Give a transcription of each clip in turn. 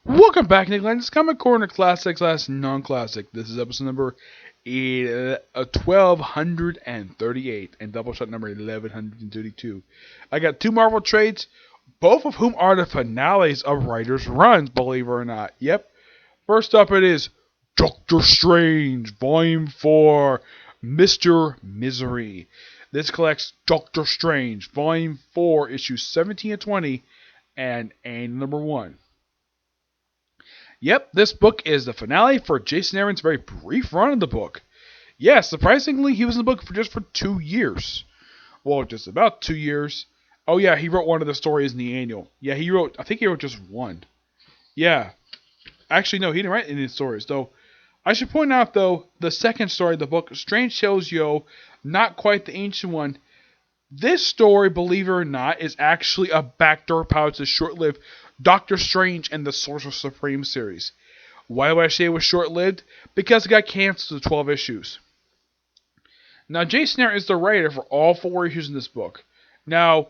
Welcome back, Nick Lenz, Comic Corner Classic / Non-Classic. This is episode number 1238 and Doubleshot number 1132. I got two Marvel trades, both of whom are the finales of writers' runs, believe it or not. Yep. First up, it is Doctor Strange, Volume 4, Mr. Misery. This collects Doctor Strange, Volume 4, issues 17 and 20, and number 1. Yep, this book is the finale for Jason Aaron's very brief run of the book. Yeah, surprisingly, he was in the book for 2 years. Well, just about 2 years. Oh yeah, he wrote one of the stories in the annual. Yeah, I think he wrote just one. Yeah. Actually, no, he didn't write any stories, though. I should point out, though, the second story of the book, Strange Tales Yo, not quite the ancient one. This story, believe it or not, is actually a backdoor pouch to short-lived Doctor Strange and the Sorcerer Supreme series. Why would I say it was short-lived? Because it got canceled to 12 issues. Now, Jason Aaron is the writer for all 4 issues in this book. Now,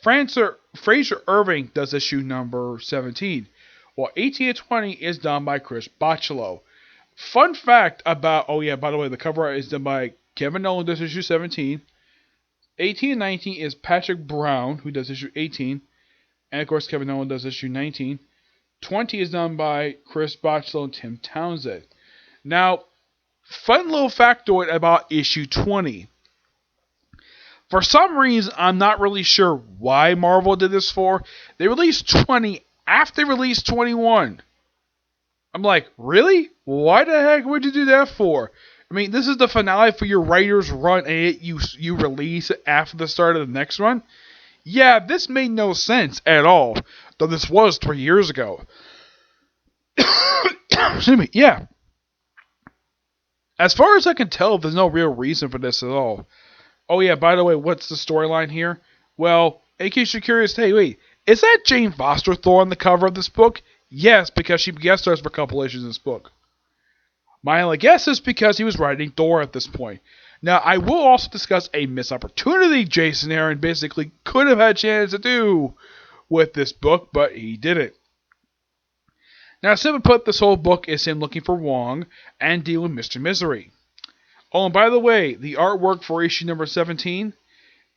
Fraser Irving does issue number 17, while 18 and 20 is done by Chris Bachalo. Fun fact about, oh yeah, by the way, the cover art is done by Kevin Nolan, does issue 17. 18 and 19 is Patrick Brown, who does issue 18. And of course, Kevin Nolan does issue 19. 20 is done by Chris Bachalo and Tim Townsend. Now, fun little factoid about issue 20. For some reason, I'm not really sure why Marvel did this for. They released 20 after they released 21. I'm like, really? Why the heck would you do that for? I mean, this is the finale for your writer's run, and you release it after the start of the next one? Yeah, this made no sense at all, though this was 3 years ago. Excuse me, yeah. As far as I can tell, there's no real reason for this at all. Oh yeah, by the way, what's the storyline here? Well, in case you're curious, hey, wait, is that Jane Foster Thor on the cover of this book? Yes, because she guest stars for a couple issues in this book. My only guess is because he was writing Thor at this point. Now, I will also discuss a missed opportunity Jason Aaron basically could have had a chance to do with this book, but he didn't. Now, simply put, this whole book is him looking for Wong and dealing with Mr. Misery. Oh, and by the way, the artwork for issue number 17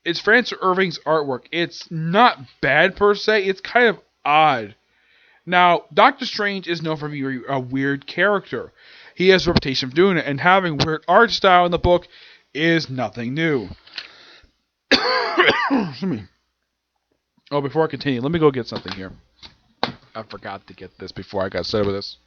is Fraser Irving's artwork. It's not bad per se, it's kind of odd. Now, Doctor Strange is known for being a weird character. He has a reputation for doing it, and having weird art style in the book is nothing new. Excuse me. Oh, before I continue, let me go get something here. I forgot to get this before I got started with this.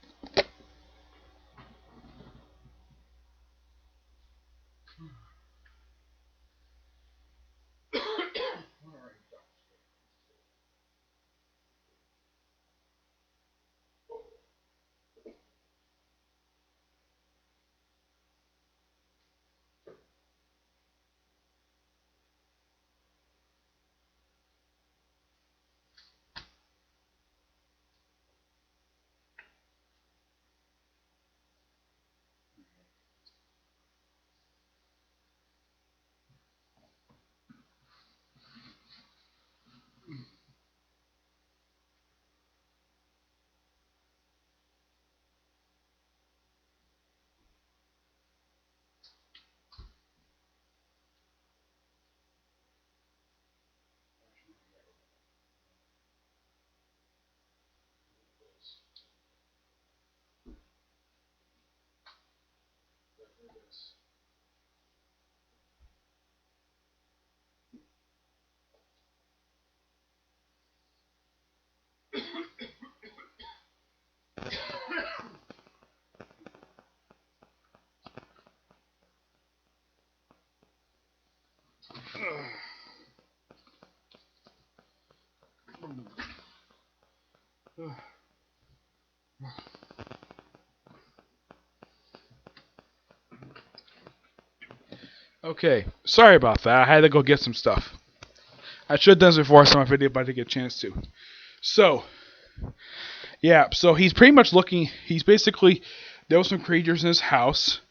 Okay, sorry about that. I had to go get some stuff. I should have done this before I saw my video, but I didn't get a chance to. So, yeah, so he's pretty much looking, there were some creatures in his house.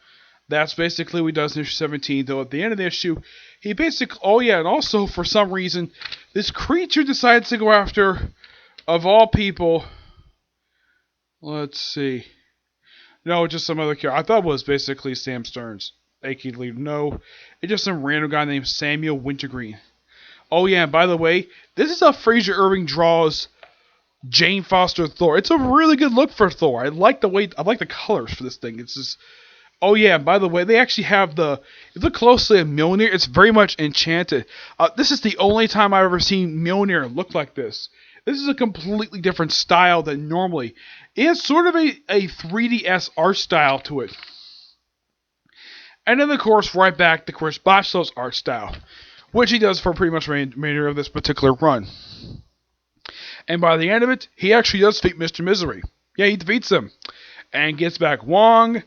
That's basically what he does in issue 17, though at the end of the issue, he basically, oh yeah, and also for some reason, this creature decides to go after, of all people, Let's see. No, just some other character. I thought it was basically Sam Stearns, aka Leader. No, it's just some random guy named Samuel Wintergreen. Oh yeah, and by the way, this is how Fraser Irving draws Jane Foster Thor. It's a really good look for Thor. I like the colors for this thing. It's just. Oh yeah, and by the way, they actually have if you look closely at Mjolnir, it's very much enchanted. This is the only time I've ever seen Mjolnir look like this. This is a completely different style than normally. It has sort of a 3DS art style to it. And then, of course, right back to Chris Bachalo's art style, which he does for pretty much the remainder of this particular run. And by the end of it, he actually does defeat Mr. Misery. Yeah, he defeats him. And gets back Wong,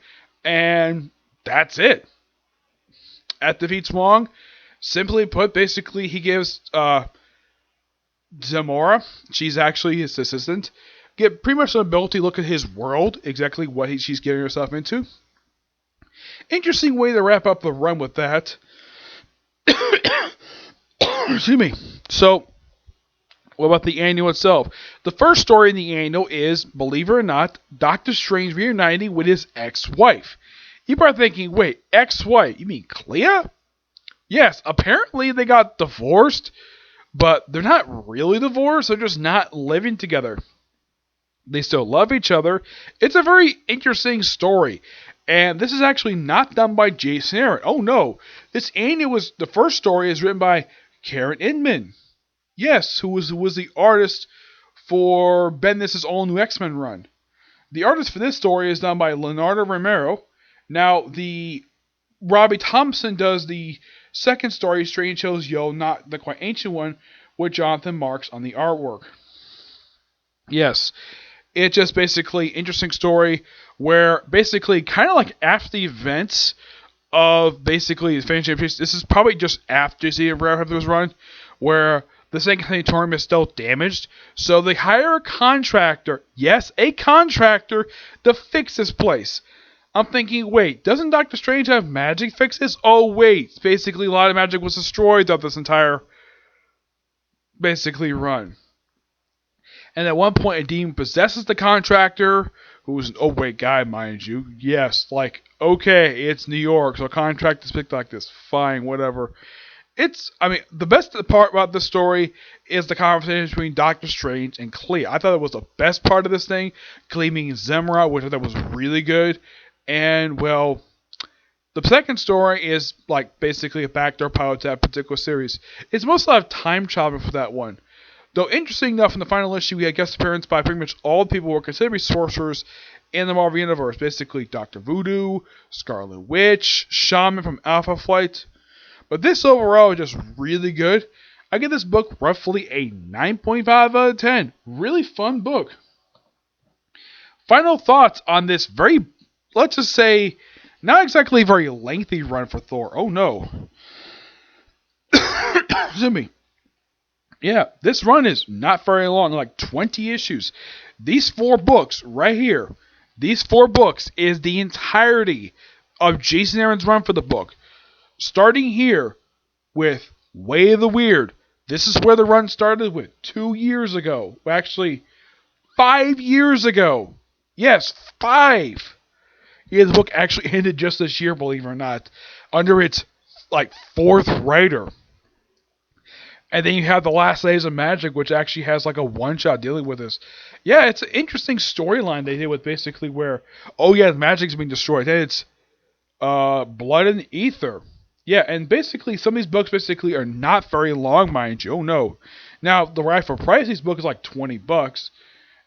and that's it. At defeats Wong, simply put, basically he gives Zamora, she's actually his assistant, get pretty much an ability to look at his world, exactly what she's getting herself into. Interesting way to wrap up the run with that. Excuse me. So, what about the annual itself? The first story in the annual is, believe it or not, Doctor Strange reuniting with his ex-wife. You're probably thinking, wait, ex-wife? You mean Clea? Yes, apparently they got divorced, but they're not really divorced, they're just not living together. They still love each other. It's a very interesting story. And this is actually not done by Jason Aaron. Oh no, this annual the first story is written by Karen Inman. Yes, who was the artist for Bendis' all new X-Men run. The artist for this story is done by Leonardo Romero. Now, the Robbie Thompson does the second story, Strange Hills Yo, not the quite ancient one, with Jonathan Marks on the artwork. Yes, it's just basically interesting story where basically kind of like after the events of basically the Fantasy Championship, this is probably just after JC was run, where the Second Sanatorium is still damaged, so they hire a contractor, yes, a contractor, to fix this place. I'm thinking, wait, doesn't Doctor Strange have magic fixes? Oh, wait, basically a lot of magic was destroyed throughout this entire, basically, run. And at one point, a demon possesses the contractor, who's an overweight guy, mind you. Yes, like, okay, it's New York, so a contractor's picked like this, fine, whatever. The best part about this story is the conversation between Doctor Strange and Clea. I thought it was the best part of this thing. Clea meaning Zemra, which I thought was really good. And, well, the second story is, like, basically a backdoor pilot to that particular series. It's mostly a lot of time travel for that one. Though, interesting enough, in the final issue, we had guest appearance by pretty much all the people who were considered to be sorcerers in the Marvel Universe. Basically, Dr. Voodoo, Scarlet Witch, Shaman from Alpha Flight. But this overall is just really good. I give this book roughly a 9.5 out of 10. Really fun book. Final thoughts on this very, let's just say, not exactly very lengthy run for Thor. Oh no. Excuse me. Yeah, this run is not very long, like 20 issues. These 4 books right here, these 4 books is the entirety of Jason Aaron's run for the book. Starting here with Way of the Weird. This is where the run started with 2 years ago. Actually, 5 years ago. Yes, 5. Yeah, the book actually ended just this year, believe it or not, under its, 4th writer. And then you have The Last Days of Magic, which actually has, a one-shot dealing with this. Yeah, it's an interesting storyline they did with basically where, the magic's being destroyed. And it's Blood and Ether. Yeah, and basically, some of these books basically are not very long, mind you. Oh, no. Now, the rifle price of these books is $20.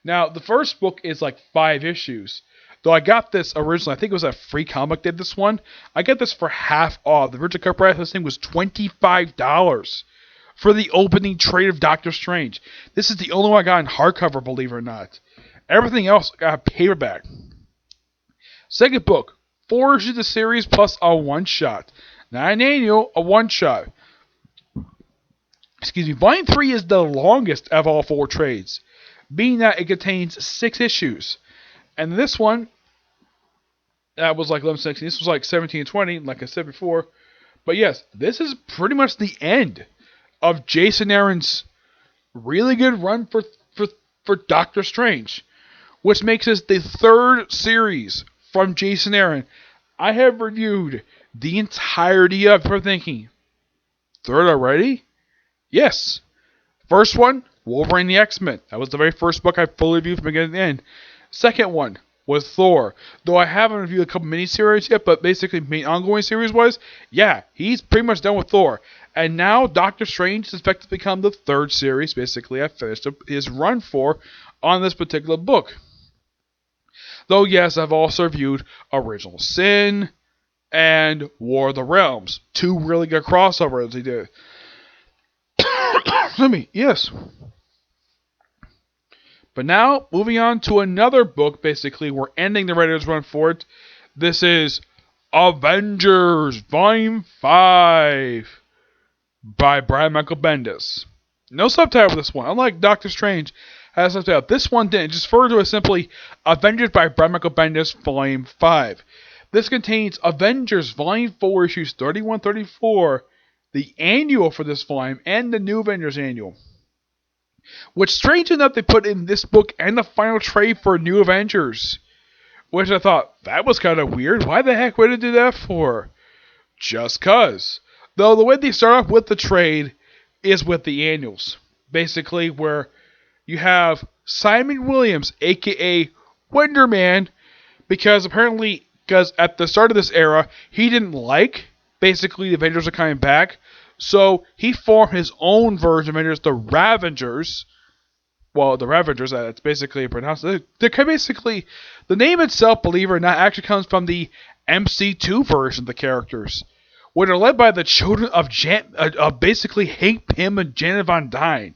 Now, the first book is 5 issues. Though I got this originally, I think it was a Free Comic did this one. I got this for half off. The original cut price of this thing was $25 for the opening trade of Doctor Strange. This is the only one I got in hardcover, believe it or not. Everything else I got a paperback. Second book, 4 issues of the series plus a one-shot. Not an annual, a one-shot. Excuse me. Volume 3 is the longest of all 4 trades, being that it contains 6 issues. And this one, that was 11, 16. This was 17 and 20, like I said before. But yes, this is pretty much the end of Jason Aaron's really good run for Doctor Strange. which makes this the third series from Jason Aaron. I have reviewed the entirety of her thinking. Third already? Yes. First one, Wolverine the X-Men. That was the very first book I fully reviewed from beginning to end. Second one was Thor. Though I haven't reviewed a couple miniseries yet, but basically main ongoing series was, yeah, he's pretty much done with Thor. And now Doctor Strange is expected to become the third series, basically, I finished his run for on this particular book. Though, yes, I've also reviewed Original Sin and War of the Realms. Two really good crossovers he did. Excuse me, yes. But now, moving on to another book, basically, we're ending the writer's run for it. This is Avengers Volume 5 by Brian Michael Bendis. No subtitle for this one. Unlike Doctor Strange has a subtitle. This one didn't. Just referred to as simply Avengers by Brian Michael Bendis Volume 5. This contains Avengers Volume 4 issues 31-34, the annual for this volume, and the New Avengers annual. Which, strange enough, they put in this book and the final trade for New Avengers. Which I thought, that was kind of weird. Why the heck would they do that for? Just cuz. Though the way they start off with the trade is with the annuals. Basically, where you have Simon Williams, aka Wonder Man, because at the start of this era, he didn't like, basically, the Avengers are coming back. So he formed his own version of Avengers, the Ravengers. Well, the Ravengers, that's basically pronounced. They're basically, the name itself, believe it or not, actually comes from the MC2 version of the characters, where they're led by the children of basically Hank Pym and Janet Von Dyne.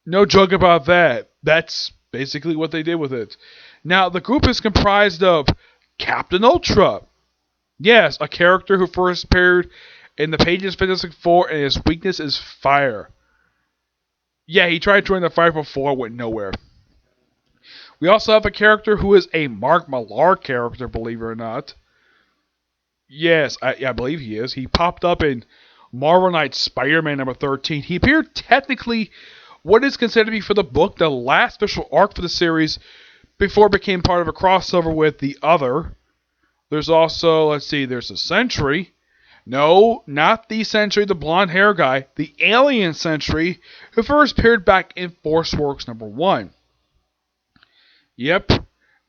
No joke about that. That's basically what they did with it. Now, the group is comprised of Captain Ultra. Yes, a character who first appeared in the pages of Fantastic Four, and his weakness is fire. Yeah, he tried to join the fight before, went nowhere. We also have a character who is a Mark Millar character, believe it or not. Yes, I believe he is. He popped up in Marvel Knights Spider-Man number 13. He appeared technically what is considered to be for the book the last official arc for the series before it became part of a crossover with the other. There's also, let's see, there's a Sentry. No, not the Sentry, the blonde hair guy. The alien Sentry, who first appeared back in Force Works number 1. Yep.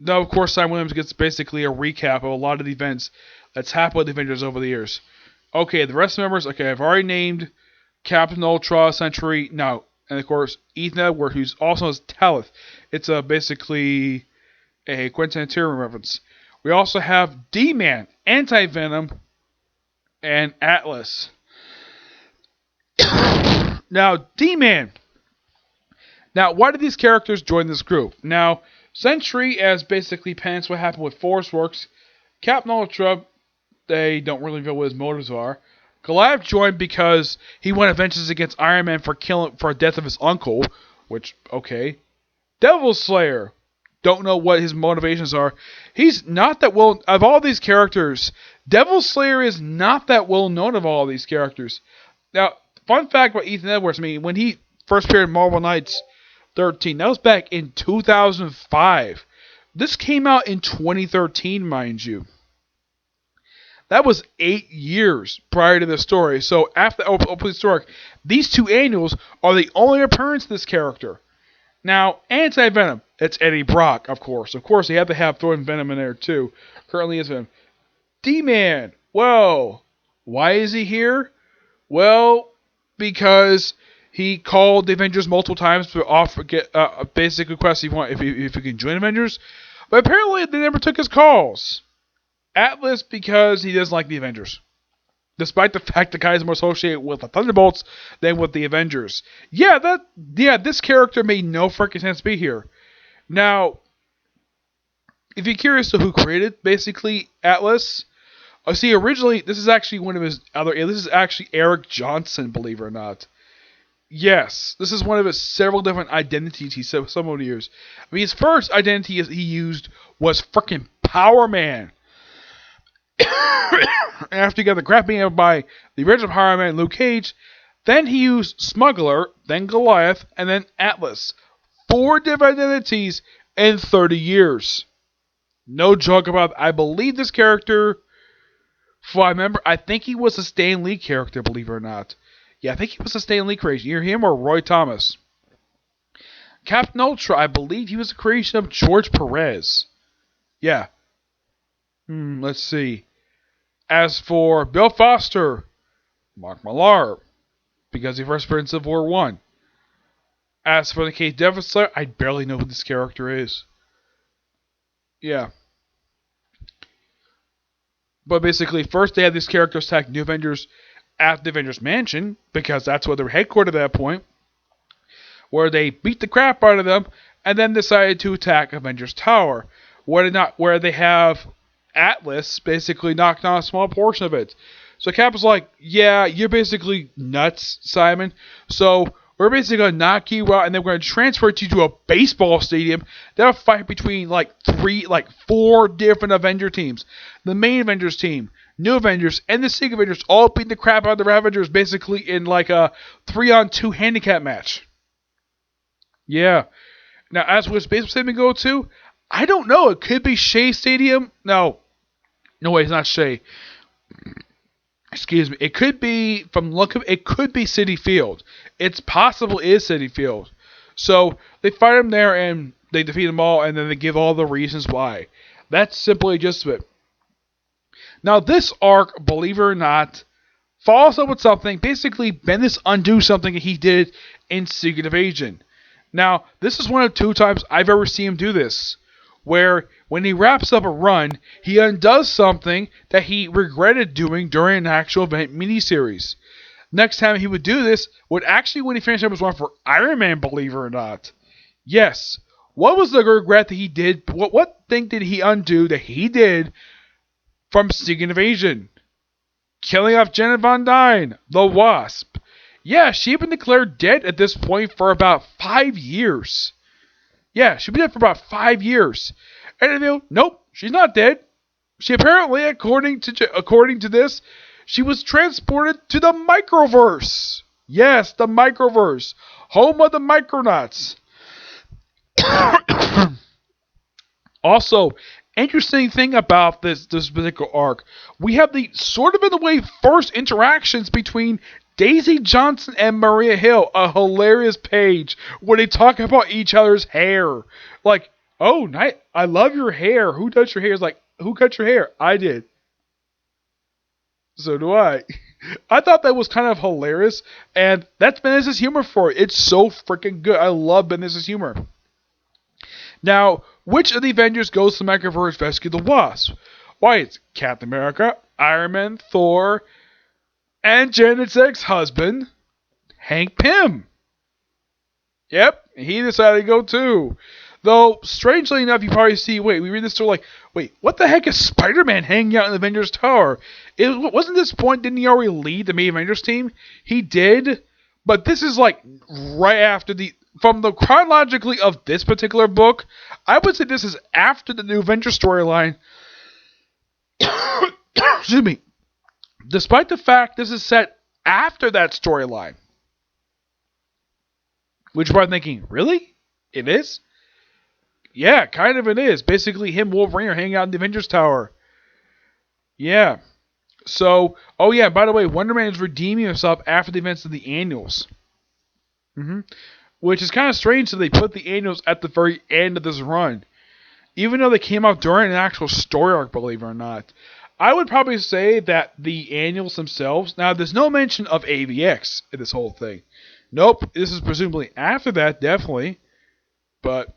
Now, of course, Simon Williams gets basically a recap of a lot of the events that's happened with the Avengers over the years. Okay, the rest of the members, okay, I've already named Captain Ultra, Sentry, no, and of course, Ethan Edward, who's also as Talith. It's basically a Quentin Tarantino reference. We also have D-Man, Anti-Venom, and Atlas. Now, D-Man. Now, why did these characters join this group? Now, Sentry, as basically pants what happened with Force Works. Captain Ultra, they don't really know what his motives are. Goliath joined because he wanted vengeance against Iron Man for the death of his uncle, which, okay. Devil Slayer, don't know what his motivations are. He's not that well, of all these characters, Devil Slayer is not that well known of all these characters. Now, fun fact about Ethan Edwards, when he first appeared in Marvel Knights 13, that was back in 2005. This came out in 2013, mind you. That was 8 years prior to the story. So after the opening story, these two annuals are the only appearance of this character. Now, Anti-Venom, it's Eddie Brock, of course. Of course, he had to have throwing Venom in there, too. Currently is Venom. D-Man, well, why is he here? Well, because he called the Avengers multiple times to offer a basic request if he can join Avengers. But apparently, they never took his calls. Atlas, because he doesn't like the Avengers. Despite the fact the guy is more associated with the Thunderbolts than with the Avengers. This character made no freaking sense to be here. Now, if you're curious to who created, basically, Atlas, originally, this is actually one of his this is actually Eric Johnson, believe it or not. Yes, this is one of his several different identities he said some of the years. His first identity he used was freaking Power Man. After he got the crap beat out by the original Power Man, Luke Cage, then he used Smuggler, then Goliath, and then Atlas. 4 different identities in 30 years. No joke about it. I believe this character, I think he was a Stan Lee character, believe it or not. Yeah, I think he was a Stan Lee creation. Either him or Roy Thomas. Captain Ultra, I believe he was a creation of George Perez. Yeah. Let's see. As for Bill Foster, Mark Millar, because he first appeared in Civil War 1. As for the Kate Devastator, I barely know who this character is. Yeah. But basically, first they had these characters attack New Avengers at the Avengers Mansion, because that's where they were headquartered at that point, where they beat the crap out of them, and then decided to attack Avengers Tower, where they have Atlas basically knocked down a small portion of it. So Cap was like, yeah, you're basically nuts, Simon. So we're basically going to knock you out, and then we're going to transfer you to a baseball stadium. That'll fight between four different Avenger teams. The main Avengers team, New Avengers, and the Secret Avengers all beat the crap out of the Avengers basically in like a 3-on-2 handicap match. Yeah. Now, as which baseball stadium go to, I don't know. It could be Shea Stadium. No way, it's not Shea. Excuse me. It could be, it could be Citi Field. It's possible it is Citi Field. So they fight them there and they defeat them all, and then they give all the reasons why. That's simply just it. Now this arc, believe it or not, follows up with something. Basically, Bendis undoes something he did in Secret Invasion. Now, this is one of 2 times I've ever seen him do this, where when he wraps up a run, he undoes something that he regretted doing during an actual event miniseries. Next time he would do this would actually when he finished episode 1 for Iron Man, believe it or not. Yes. What was the regret that he did? What thing did he undo that he did from Secret Invasion? Killing off Janet Von Dyne, the Wasp. Yeah, she'd been declared dead at this point for about 5 years. Yeah, she'd been dead for about 5 years. And nope, she's not dead. She apparently, according to this, she was transported to the Microverse. Yes, the Microverse. Home of the Micronauts. Also, interesting thing about this particular arc, we have the sort of in a way first interactions between Daisy Johnson and Maria Hill, a hilarious page where they talk about each other's hair. Like, oh, nice, I love your hair. Who does your hair? It's like, who cut your hair? I did. So do I. I thought that was kind of hilarious, and that's Bendis' humor for it. It's so freaking good. I love Bendis' humor. Now, which of the Avengers goes to the Microverse to rescue the Wasp? Why, it's Captain America, Iron Man, Thor, and Janet's ex-husband, Hank Pym. Yep, he decided to go too. Though, strangely enough, you probably see, we read this story like, what the heck is Spider-Man hanging out in the Avengers Tower? Wasn't this point, didn't he already lead the main Avengers team? He did, but this is like right after from the chronologically of this particular book, I would say this is after the new Avengers storyline. Excuse me. Despite the fact this is set after that storyline. Which you're probably thinking, really? It is? Yeah, kind of it is. Basically, him, Wolverine, are hanging out in the Avengers Tower. Yeah. So, oh yeah, by the way, Wonder Man is redeeming himself after the events of the annuals. Which is kind of strange that they put the annuals at the very end of this run. Even though they came out during an actual story arc, believe it or not. I would probably say that the annuals themselves... Now, there's no mention of AVX in this whole thing. Nope, this is presumably after that, definitely. But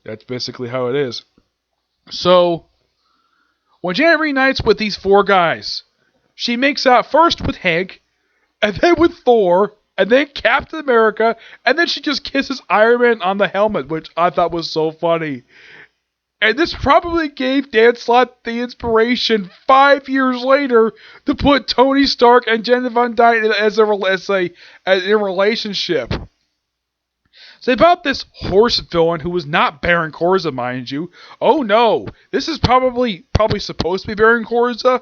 that's basically how it is. So, when Janet reunites with these 4 guys, she makes out first with Hank, and then with Thor, and then Captain America, and then she just kisses Iron Man on the helmet, which I thought was so funny. And this probably gave Dan Slott the inspiration 5 years later to put Tony Stark and Janet Van Dyne as a relationship. So about this horse villain who was not Baron Korza, mind you. Oh no, this is probably supposed to be Baron Korza.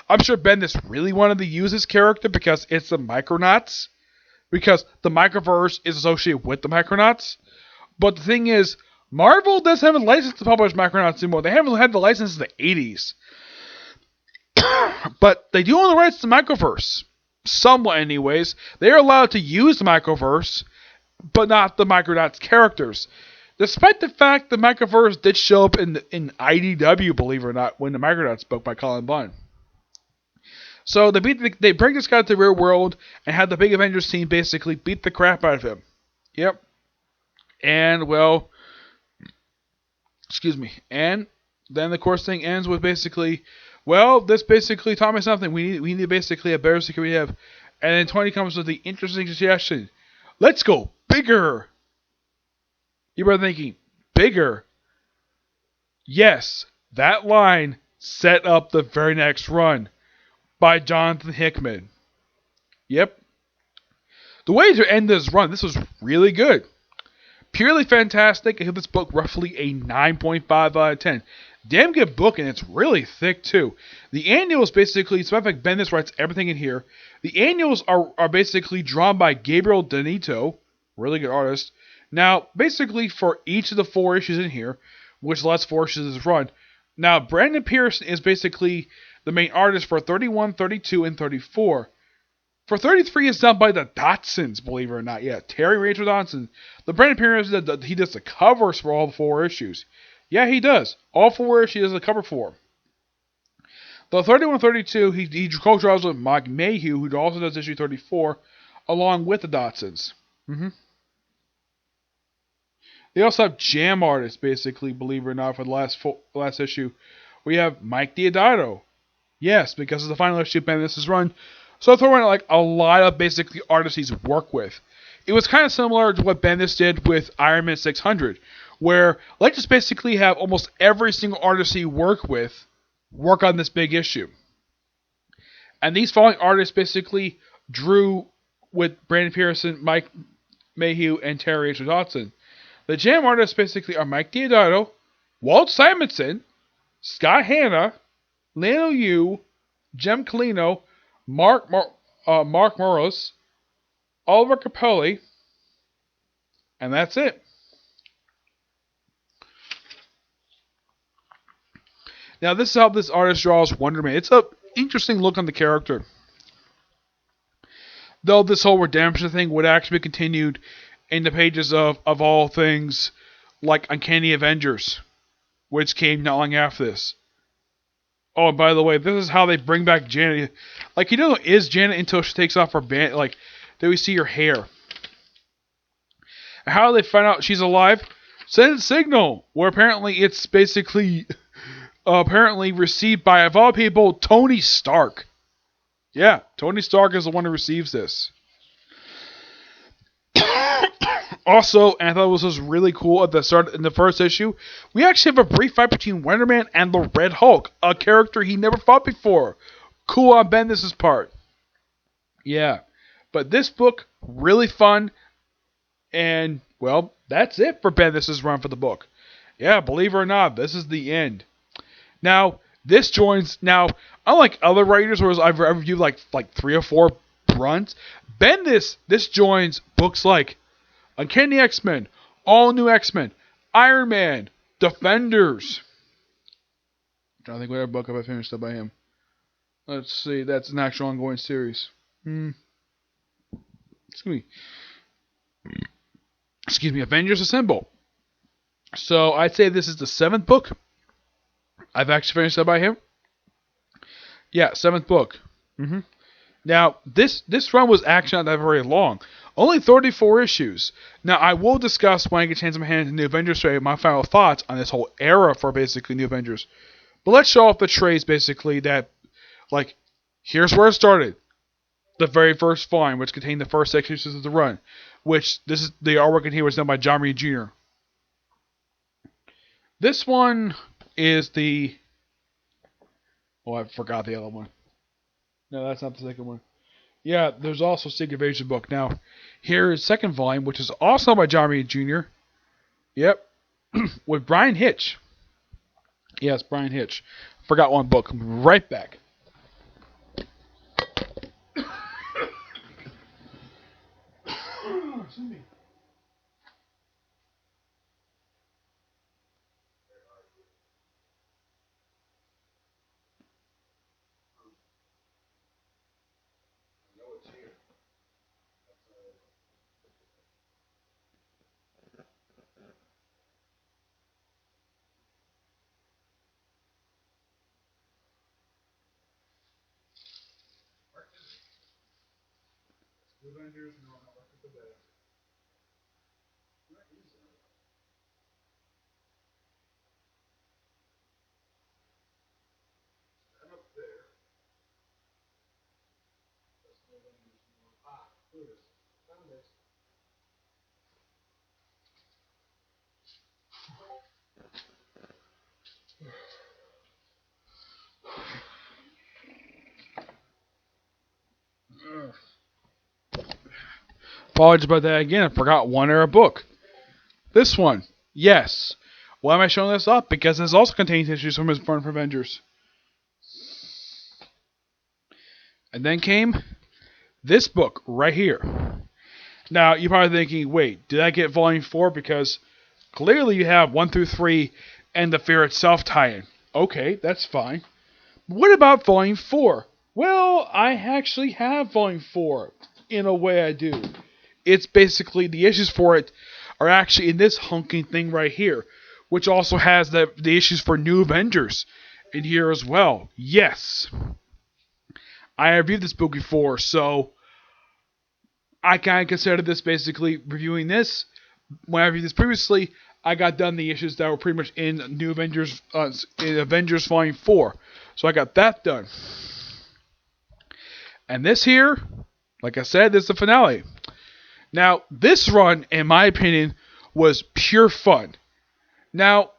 I'm sure Bendis really wanted to use this character because it's the Micronauts. Because the Microverse is associated with the Micronauts. But the thing is, Marvel does have a license to publish Micronauts anymore. They haven't had the license in the 80s. But they do own the rights to Microverse. Somewhat, anyways. They are allowed to use the Microverse, but not the Micronauts characters. Despite the fact the Microverse did show up in IDW, believe it or not, when the Micronauts book by Colin Bunn. So they bring this guy to the real world and have the big Avengers team basically beat the crap out of him. Yep. And, well, excuse me. And then the course thing ends with basically, well, this basically taught me something. We need basically a better security have. And then Tony comes with the interesting suggestion. Let's go bigger. You were thinking, bigger? Yes, that line set up the very next run by Jonathan Hickman. Yep. The way to end this run, this was really good. Purely fantastic. I give this book roughly a 9.5 out of 10. Damn good book, and it's really thick too. The annuals basically, it's like Bendis writes everything in here. The annuals are basically drawn by Gabriel Donito, really good artist. Now, basically for each of the 4 issues in here, which the last 4 issues of this run, now Brandon Pearson is basically the main artist for 31, 32, and 34. For 33 is done by the Dotsons, believe it or not. Yeah, Terry Rachel Dotson. The Brandon Pearson, he does the covers for all the 4 issues. Yeah, he does. All 4 issues does the cover for. The 31, 32, he co-draws with Mike Mayhew, who also does issue 34, along with the Dotsons. They also have jam artists, basically, believe it or not, for the last issue. We have Mike Deodato. Yes, because of the final issue Bendis has run. So I throw in like a lot of basically artists he's worked with. It was kind of similar to what Bendis did with Iron Man 600, where let's just basically have almost every single artist he worked with work on this big issue. And these following artists basically drew with Brandon Pearson, Mike Mayhew, and Terry H. Dodson. The jam artists basically are Mike Deodato, Walt Simonson, Scott Hanna, Lano Yu, Jem Colino, Mark Moros, Oliver Capelli, and that's it. Now, this is how this artist draws Wonder Man. It's an interesting look on the character. Though this whole redemption thing would actually be continued in the pages of all things like Uncanny Avengers, which came not long after this. Oh, and by the way, this is how they bring back Janet. Like, you know, is Janet until she takes off her band? Like, do we see her hair? And how do they find out she's alive? Send a signal, where apparently it's basically apparently received by, of all people, Tony Stark. Yeah, Tony Stark is the one who receives this. Also, and I thought this was really cool at the start in the first issue, we actually have a brief fight between Wonder Man and the Red Hulk, a character he never fought before. Cool on Bendis' part. Yeah, but this book, really fun, and, well, that's it for Bendis' run for the book. Yeah, believe it or not, this is the end. Now, this joins, unlike other writers where I've reviewed like 3 or 4 runs, Bendis, this joins books like Uncanny X-Men, All New X-Men, Iron Man, Defenders. I'm trying to think what other book have I finished up by him. Let's see, that's an actual ongoing series. Excuse me, Avengers Assemble. So I'd say this is the 7th book I've actually finished up by him. Yeah, 7th book. Now, this run was actually not that very long. Only 34 issues. Now, I will discuss when I get a chance in my hand in New Avengers trade my final thoughts on this whole era for basically New Avengers. But let's show off the trades basically that, like, here's where it started. The very first volume, which contained the first 6 issues of the run. Which, this is the artwork in here was done by John Reed Jr. This one is the... Oh, I forgot the other one. No, that's not the second one. Yeah, there's also Secret Invasion book. Now, here is second volume, which is also by John Reed Jr. Yep. With Brian Hitch. Yes, Brian Hitch. Forgot one book. Right back. Apologies about that again. I forgot one era book. This one, yes. Why am I showing this up? Because this also contains issues from his run for Avengers. And then came this book right here. Now, you're probably thinking, wait, did I get Volume 4? Because clearly you have 1 through 3 and the Fear itself tie-in. Okay, that's fine. What about Volume 4? Well, I actually have Volume 4. In a way, I do. It's basically, the issues for it are actually in this hunking thing right here, which also has the issues for New Avengers in here as well. Yes. I reviewed this book before, so I kind of considered this basically reviewing this. When I reviewed this previously, I got done the issues that were pretty much in New Avengers, in Avengers Volume 4. So I got that done. And this here, like I said, this is the finale. Now, this run, in my opinion, was pure fun. Now,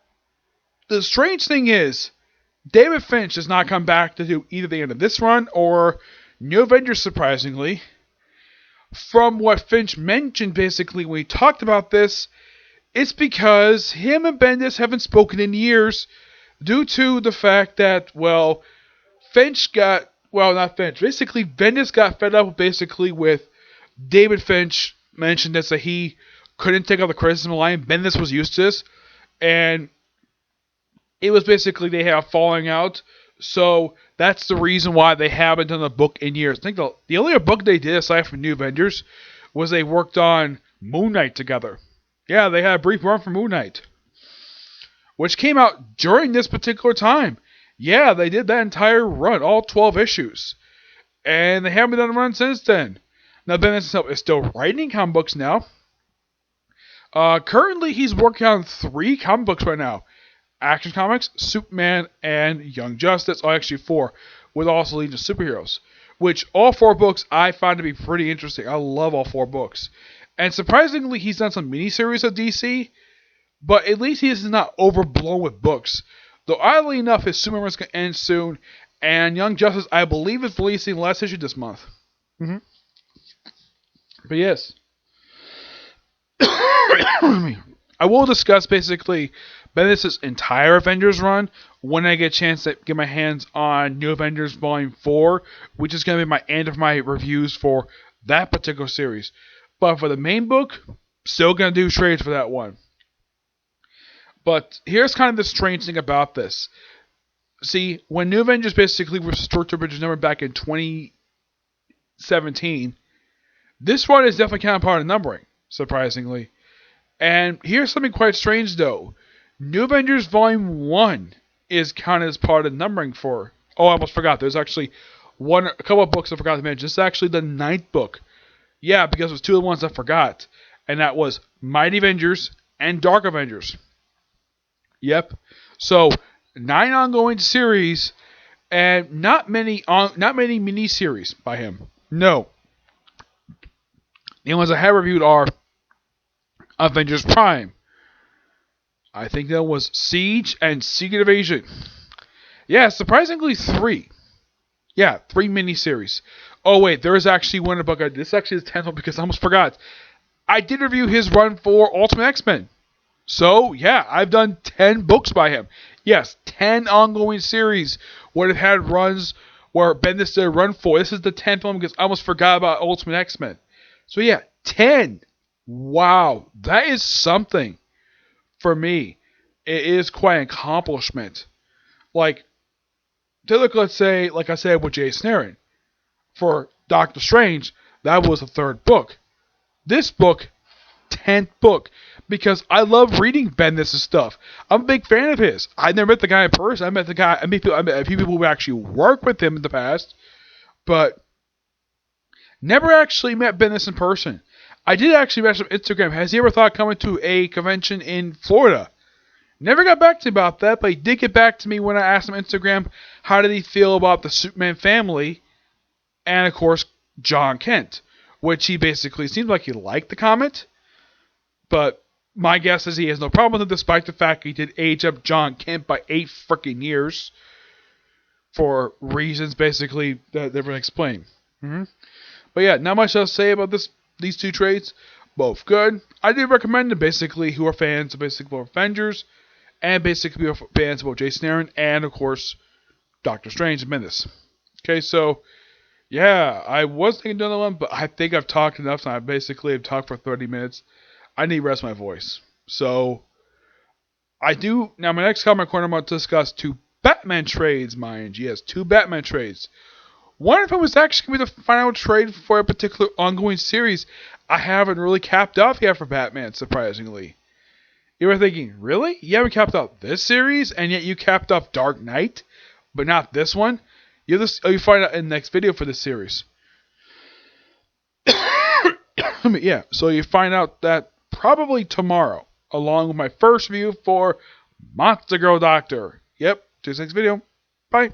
the strange thing is, David Finch does not come back to do either the end of this run or New Avengers, surprisingly. From what Finch mentioned, basically, when he talked about this, it's because him and Bendis haven't spoken in years due to the fact that, well, Finch got, well, not Finch, basically, Bendis got fed up basically with David Finch mentioned this, that he couldn't take out the criticism line. Bendis was used to this, and it was basically they had a falling out. So that's the reason why they haven't done a book in years. I think the only book they did aside from New Avengers was they worked on Moon Knight together. Yeah, they had a brief run for Moon Knight, which came out during this particular time. Yeah, they did that entire run, all 12 issues. And they haven't done a run since then. Now, Bendis himself is still writing comic books now. Currently, he's working on 3 comic books right now. Action Comics, Superman, and Young Justice. Oh, actually 4, with also Legion of Superheroes. Which, all 4 books I find to be pretty interesting. I love all 4 books. And surprisingly, he's done some miniseries of DC, but at least he is not overblown with books. Though, oddly enough, his Superman is going to end soon, and Young Justice, I believe, is releasing the last issue this month. But yes. I will discuss, basically, Bendis' entire Avengers run when I get a chance to get my hands on New Avengers Volume 4, which is going to be my end of my reviews for that particular series. But for the main book, still going to do trades for that one. But here's kind of the strange thing about this. See, when New Avengers basically was restored to Avengers number back in 2017, this one is definitely kind of part of numbering, surprisingly. And here's something quite strange, though. New Avengers Volume 1 is counted as part of numbering for... Oh, I almost forgot. There's actually a couple of books I forgot to mention. This is actually the 9th book. Yeah, because it was 2 of the ones I forgot. And that was Mighty Avengers and Dark Avengers. Yep. So, 9 ongoing series, and not many mini-series by him. No. The ones I have reviewed are Avengers Prime. I think that was Siege and Secret Invasion. Yeah, surprisingly 3. Yeah, 3 miniseries. Oh wait, there is actually one book. This is actually the 10th one because I almost forgot. I did review his run for Ultimate X-Men. So, yeah, I've done 10 books by him. Yes, 10 ongoing series where it had runs where Bendis did a run for. This is the 10th one because I almost forgot about Ultimate X-Men. So, yeah, 10. Wow, that is something for me. It is quite an accomplishment. Like, to look, let's say, like I said with Jason Aaron, for Doctor Strange, that was the 3rd book. This book, 10th book, because I love reading Bendis' stuff. I'm a big fan of his. I never met the guy in person. I met a few people who actually worked with him in the past, but Never actually met Bendis in person. I did actually message him on Instagram. Has he ever thought of coming to a convention in Florida? Never got back to me about that, but he did get back to me when I asked him on Instagram how did he feel about the Superman family and, of course, John Kent, which he basically seems like he liked the comment, but my guess is he has no problem with it, despite the fact he did age up John Kent by 8 freaking years for reasons basically that they're going to explain. But yeah, not much else to say about these two trades. Both good. I do recommend them basically who are fans of basically Avengers and basically who are fans of both Jason Aaron and, of course, Doctor Strange and Bendis. Okay, so yeah, I was thinking of another one, but I think I've talked enough. And I basically have talked for 30 minutes. I need to rest my voice. So, I do. Now, my next comment corner, I'm going to discuss 2 Batman trades, mind you. Yes, 2 Batman trades. One of them was actually going to be the final trade for a particular ongoing series I haven't really capped off yet for Batman, surprisingly. You were thinking, really? You haven't capped off this series, and yet you capped off Dark Knight, but not this one? You find out in the next video for this series. Yeah, so you find out that probably tomorrow, along with my first review for Monster Girl Doctor. Yep, to the next video. Bye.